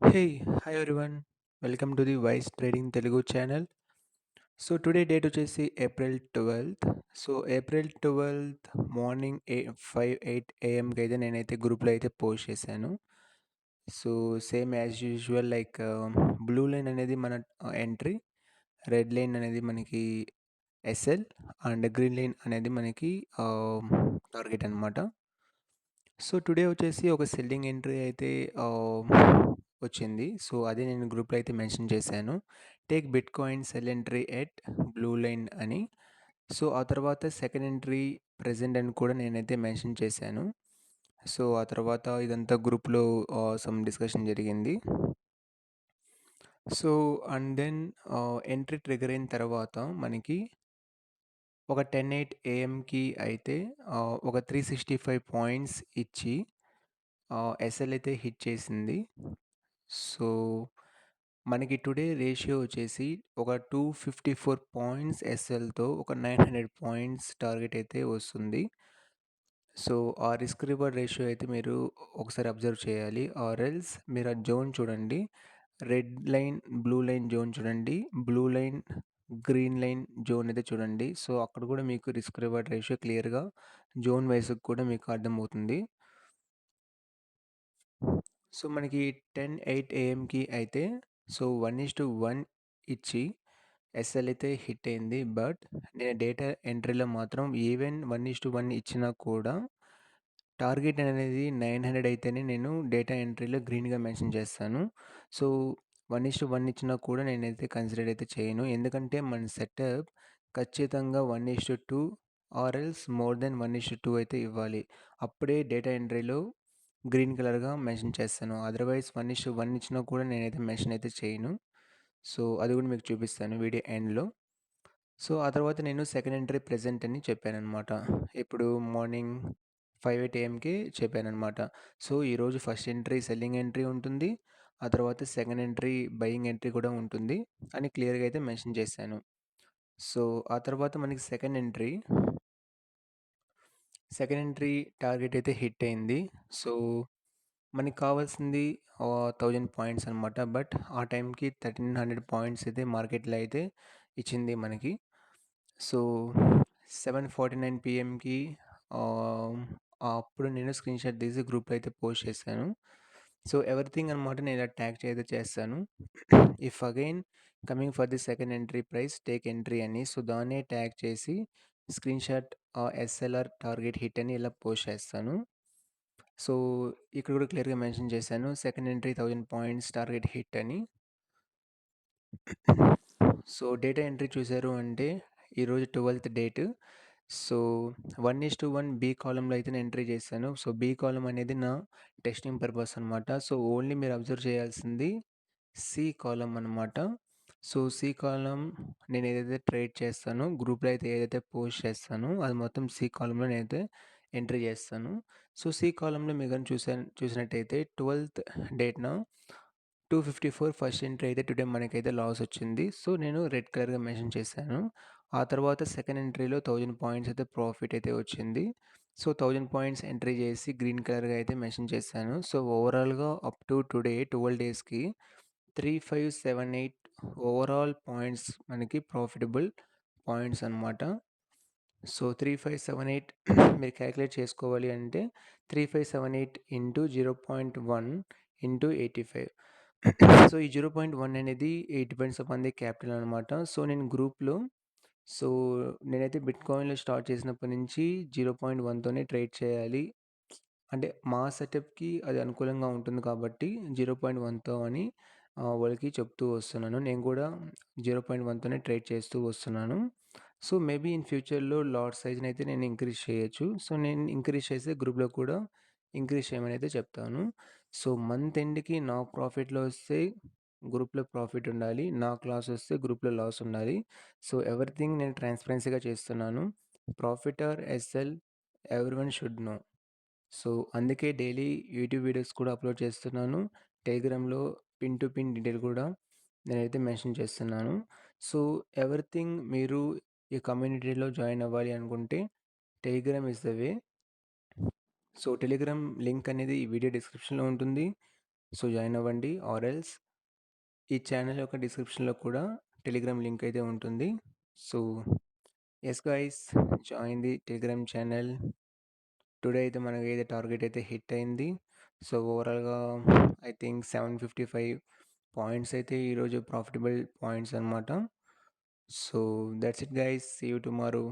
Hey, hi everyone. Welcome to the Wise Trading Telugu channel. So today date వచ్చేసి April 12th morning 5-8 AM అయితే నేనైతే గ్రూప్లో అయితే post చేశాను. So same as usual like blue line అనేది మన entry, red line అనేది మనకి ఎస్ఎల్ అండ్ గ్రీన్ లైన్ అనేది మనకి టార్గెట్ అనమాట. సో టుడే వచ్చేసి ఒక సెల్లింగ్ ఎంట్రీ అయితే వచ్చింది. సో అదే నేను గ్రూప్లో అయితే మెన్షన్ చేశాను. Take bit coin cell entry at blue line అని. సో ఆ తర్వాత సెకండ్ ఎంట్రీ ప్రెజెంట్ అని కూడా నేనైతే మెన్షన్ చేశాను. సో ఆ తర్వాత ఇదంతా గ్రూప్లో సమ్ డిస్కషన్ జరిగింది. So and then entry trigger అయిన తర్వాత మనకి ఒక 10:08 AM అయితే ఒక 365 పాయింట్స్ ఇచ్చి ఎస్ఎల్ అయితే హిట్ చేసింది. సో మనకి టుడే రేషియో వచ్చేసి ఒక 254 పాయింట్స్ ఎస్ఎల్తో ఒక 900 పాయింట్స్ టార్గెట్ అయితే వస్తుంది. సో ఆ రిస్క్ రివార్డ్ రేషియో అయితే మీరు ఒకసారి అబ్జర్వ్ చేయాలి. ఆర్ ఎల్స్ మీరు ఆ జోన్ చూడండి. Red line, blue line zone చూడండి. Blue line, green line zone అయితే చూడండి. సో అక్కడ కూడా మీకు రిస్క్ రివార్డ్ రేషియో క్లియర్గా జోన్ వైస్‌గా కూడా మీకు అర్థమవుతుంది. సో మనకి 10:08 AM అయితే సో 1:1 ఇచ్చి ఎస్ఎల్ అయితే హిట్ అయింది. బట్ నేను డేటా ఎంట్రీలో మాత్రం ఈవెన్ 1:1 ఇచ్చినా కూడా టార్గెట్ అనేది 900 అయితేనే నేను డేటా ఎంట్రీలో గ్రీన్‌గా మెన్షన్ చేస్తాను. సో 1:1 ఇచ్చినా కూడా నేనైతే కన్సిడర్ అయితే చేయను. ఎందుకంటే మన సెటప్ ఖచ్చితంగా 1:2 ఆర్ ఎల్స్ మోర్ దెన్ 1:2 అయితే ఇవ్వాలి. అప్పుడే డేటా ఎంట్రీలో గ్రీన్ కలర్‌గా మెన్షన్ చేస్తాను. అదర్‌వైజ్ 1:1 ఇచ్చినా కూడా నేనైతే మెన్షన్ అయితే చేయను. సో అది కూడా మీకు చూపిస్తాను వీడియో ఎండ్‌లో. సో ఆ తర్వాత నేను సెకండ్ ఎంట్రీ ప్రెజెంట్ అని చెప్పాననమాట. ఇప్పుడు మార్నింగ్ 5-8 AM చెప్పాననమాట. సో ఈరోజు ఫస్ట్ ఎంట్రీ సెల్లింగ్ ఎంట్రీ ఉంటుంది. ఆ తర్వాత సెకండ్ ఎంట్రీ బయింగ్ ఎంట్రీ కూడా ఉంటుంది అని క్లియర్‌గా అయితే మెన్షన్ చేశాను. సో ఆ తర్వాత మనకి సెకండ్ ఎంట్రీ టార్గెట్ అయితే హిట్ అయింది. సో మనకి కావాల్సింది 1000 పాయింట్స్ అనమాట. బట్ ఆ టైంకి 1300 పాయింట్స్ అయితే మార్కెట్‌లో అయితే ఇచ్చింది మనకి. సో 7:49 PM ఆహ్, అప్పుడు నేను స్క్రీన్‌షాట్ తీసి గ్రూప్‌లో అయితే పోస్ట్ చేశాను. సో ఎవ్రీథింగ్ అనమాట నేను ఇలా ట్యాగ్ అయితే చేస్తాను. If again coming for the second entry price take entry అని. సో దాన్నే ట్యాగ్ చేసి స్క్రీన్‌షాట్ ఎస్ఎల్ఆర్ టార్గెట్ హిట్ అని ఇలా పోస్ట్ చేస్తాను. సో ఇక్కడ కూడా క్లియర్‌గా మెన్షన్ చేశాను. Second entry 1000 points target hit అని. సో డేటా ఎంట్రీ చూసారు అంటే ఈరోజు 12th డేట్. సో 1:1 బి కాలమ్‌లో అయితే నేను ఎంట్రీ చేశాను. సో బి కాలమ్ అనేది నా టెస్టింగ్ పర్పస్ అనమాట. సో ఓన్లీ మీరు అబ్జర్వ్ చేయాల్సింది సి కాలమ్ అనమాట. సో సి కాలమ్ నేను ఏదైతే ట్రేడ్ చేస్తానో గ్రూప్‌లో అయితే ఏదైతే పోస్ట్ చేస్తానో అది మొత్తం సి కాలమ్‌లో నేనైతే ఎంట్రీ చేస్తాను. సో సి కాలమ్‌లో మీరు గాని చూసినట్టయితే 12th డేట్‌న 254 ఫస్ట్ ఎంట్రీ అయితే టుడే మనకైతే లాస్ వచ్చింది. సో నేను రెడ్ కలర్‌గా మెన్షన్ చేశాను. ఆ తర్వాత సెకండ్ ఎంట్రీలో 1000 పాయింట్స్ అయితే ప్రాఫిట్ అయితే వచ్చింది. సో 1000 పాయింట్స్ ఎంట్రీ చేసి గ్రీన్ కలర్‌గా అయితే మెన్షన్ చేశాను. సో ఓవరాల్‌గా అప్ టు టుడే 12 డేస్‌కి 3578 ఓవరాల్ పాయింట్స్ మనకి ప్రాఫిటబుల్ పాయింట్స్ అనమాట. సో 3578 మీరు క్యాలిక్యులేట్ చేసుకోవాలి అంటే 3578 ఇంటూ 0.1 ఇంటూ 85. సో ఈ 0.1 అనేది it depends upon the capital అనమాట. సో నేను గ్రూప్‌లో సో నేనైతే బిట్‌కాయిన్‌లో స్టార్ట్ చేసినప్పటి నుంచి 0.1తోనే ట్రేడ్ చేయాలి. అంటే మా సెటప్‌కి అది అనుకూలంగా ఉంటుంది కాబట్టి 0.1తో అని వాళ్ళకి చెప్తూ వస్తున్నాను. నేను కూడా 0.1తోనే ట్రేడ్ చేస్తూ వస్తున్నాను. సో మేబీ ఇన్ ఫ్యూచర్‌లో లాట్ సైజ్‌నైతే నేను ఇంక్రీజ్ చేయొచ్చు. సో నేను ఇంక్రీజ్ చేస్తే గ్రూప్‌లో కూడా ఇంక్రీజ్ చేయమని అయితే చెప్తాను. సో మంత్ ఎండ్‌కి నా ప్రాఫిట్‌లో వస్తే గ్రూప్‌లో ప్రాఫిట్ ఉండాలి. నాకు లాస్ వస్తే గ్రూప్‌లో లాస్ ఉండాలి. సో ఎవ్రీథింగ్ నేను ట్రాన్స్‌పరెన్సీగా చేస్తున్నాను. Profit or SL everyone should know. So అందుకే డైలీ యూట్యూబ్ వీడియోస్ కూడా అప్లోడ్ చేస్తున్నాను. టెలిగ్రామ్‌లో పిన్ టు పిన్ డీటెయిల్ కూడా నేనైతే మెన్షన్ చేస్తున్నాను. సో ఎవ్రీథింగ్ మీరు ఈ కమ్యూనిటీలో జాయిన్ అవ్వాలి అనుకుంటే Telegram is the way. So Telegram link అనేది ఈ వీడియో డిస్క్రిప్షన్‌లో ఉంటుంది. సో జాయిన్ అవ్వండి. ఆర్ ఎల్స్ ఈ ఛానల్ యొక్క డిస్క్రిప్షన్లో కూడా టెలిగ్రామ్ లింక్ అయితే ఉంటుంది. So yes guys, join the Telegram channel. Today అయితే మనకి అయితే టార్గెట్ అయితే హిట్ అయింది. సో ఓవరాల్గా ఐ థింక్ 755 పాయింట్స్ అయితే ఈరోజు ప్రాఫిటబుల్ పాయింట్స్ అనమాట. So that's it guys, see you tomorrow.